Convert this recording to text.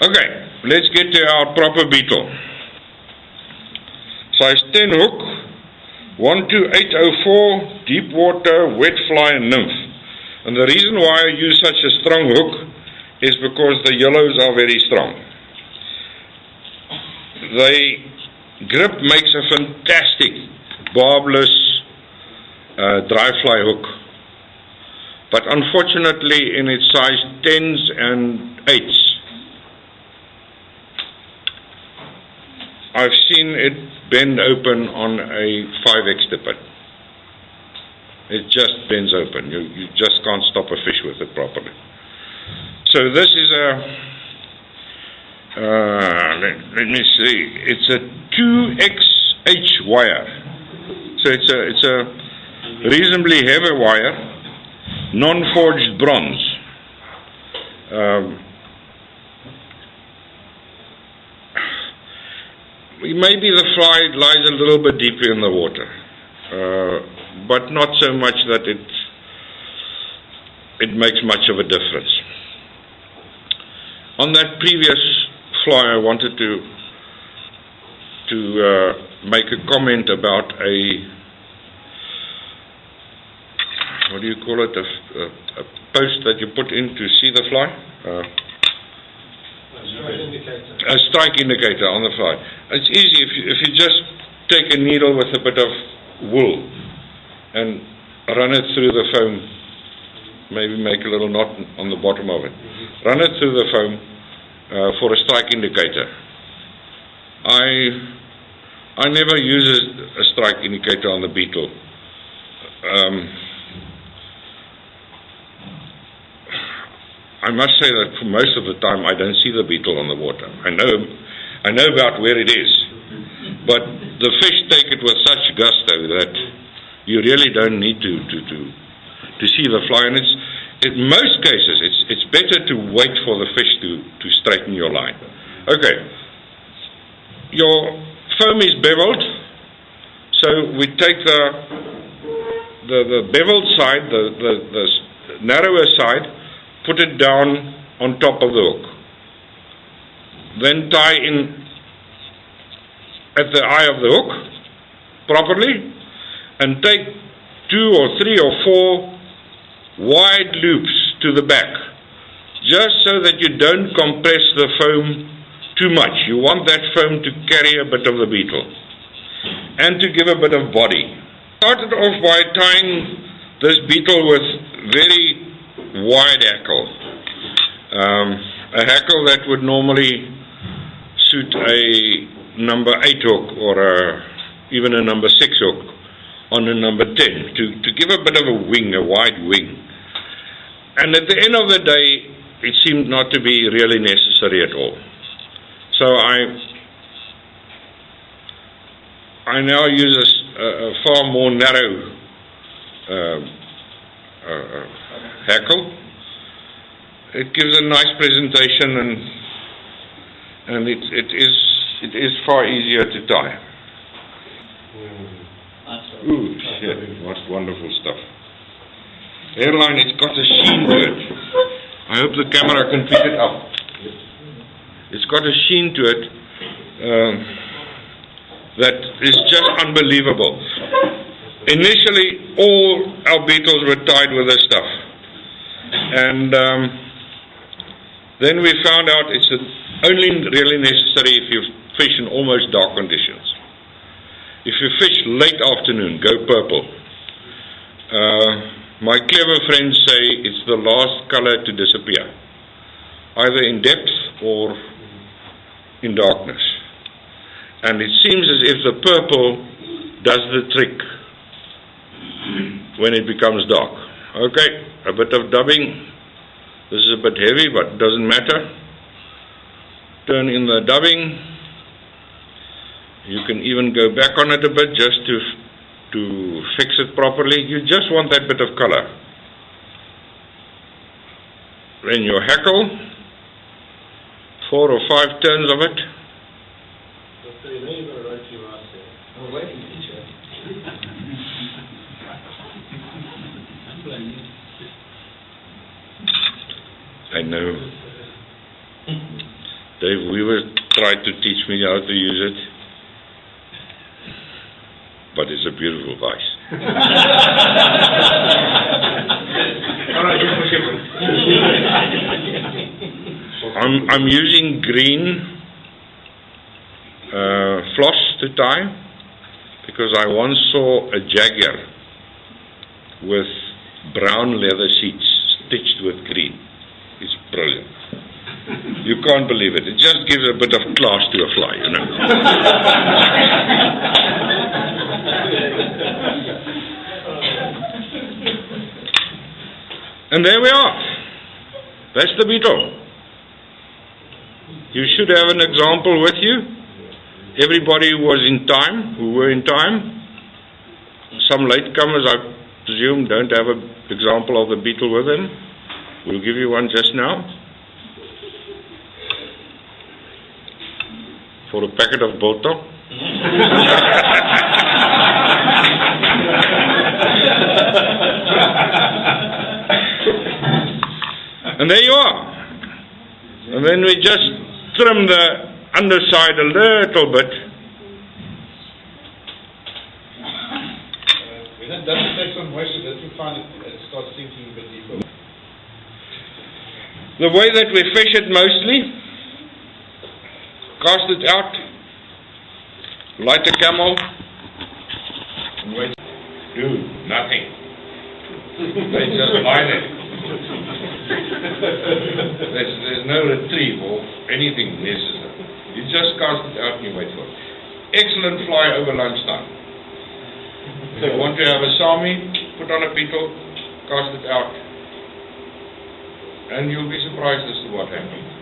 Okay, let's get to our proper beetle. Size 10 hook, 12804, deep water, wet fly and nymph. And the reason why I use such a strong hook is because the yellows are very strong. The grip makes a fantastic barbless dry fly hook. But unfortunately in its size 10s and 8s, I've seen it bend open on a 5X tippet. It just bends open. You just can't stop a fish with it properly. So this is a, let me see, it's a 2XH wire. So it's a reasonably heavy wire, non-forged bronze. Maybe the fly lies a little bit deeper in the water, but not so much that it makes much of a difference. On that previous fly, I wanted to make a comment about what do you call it, a post that you put in to see the fly? A strike indicator on the fly. It's easy if you just take a needle with a bit of wool and run it through the foam, maybe make a little knot on the bottom of it. Run it through the foam for a strike indicator. I never use a strike indicator on the beetle. I must say that for most of the time I don't see the beetle on the water. I know about where it is, but the fish take it with such gusto that you really don't need to see the fly. And in most cases it's better to wait for the fish to straighten your line. Okay, your foam is beveled, so we take the beveled side, the narrower side, put it down on top of the hook. Then tie in at the eye of the hook properly and take 2 or 3 or 4 wide loops to the back, just so that you don't compress the foam too much. You want that foam to carry a bit of the beetle and to give a bit of body. Started off by tying this beetle with very wide hackle, a hackle that would normally suit a number 8 hook or even a number 6 hook on a number 10 to give a bit of a wing, a wide wing. And at the end of the day, it seemed not to be really necessary at all. So I now use a far more narrow hackle. It gives a nice presentation and it is far easier to tie. Ooh, shit, what wonderful stuff. Hairline, it's got a sheen to it. I hope the camera can pick it up. It's got a sheen to it that is just unbelievable. Initially, all our beetles were tied with this stuff. And then we found out it's only really necessary if you fish in almost dark conditions. If you fish late afternoon, go purple. My clever friends say it's the last color to disappear, either in depth or in darkness. And it seems as if the purple does the trick when it becomes dark. Okay, a bit of dubbing. This is a bit heavy, but it doesn't matter. Turn in the dubbing. You can even go back on it a bit just to fix it properly. You just want that bit of color. Then your hackle, 4 or 5 turns of it. I know. weaver tried to teach me how to use it, but it's a beautiful vise. I'm using green floss to tie because I once saw a jaguar with brown leather seats stitched with green. It's brilliant. You can't believe it. It just gives a bit of class to a fly, you know. And there we are. That's the Bettle. You should have an example with you. Everybody who was in time, who were in time. Some latecomers, I presume, don't have an example of the Bettle with them. We'll give you one just now. For a packet of butter. And there you are. And then we just trim the underside a little bit. When it doesn't take some moisture, that you find it starts sinking a bit deeper. The way that we fish it mostly, cast it out, light a camel, and wait. Do nothing. They just lie there. There's no retrieve or anything necessary. You just cast it out and you wait for it. Excellent fly over lunchtime. If you want to have a sami, put on a Bettle, cast it out, and you'll be surprised as to what happens.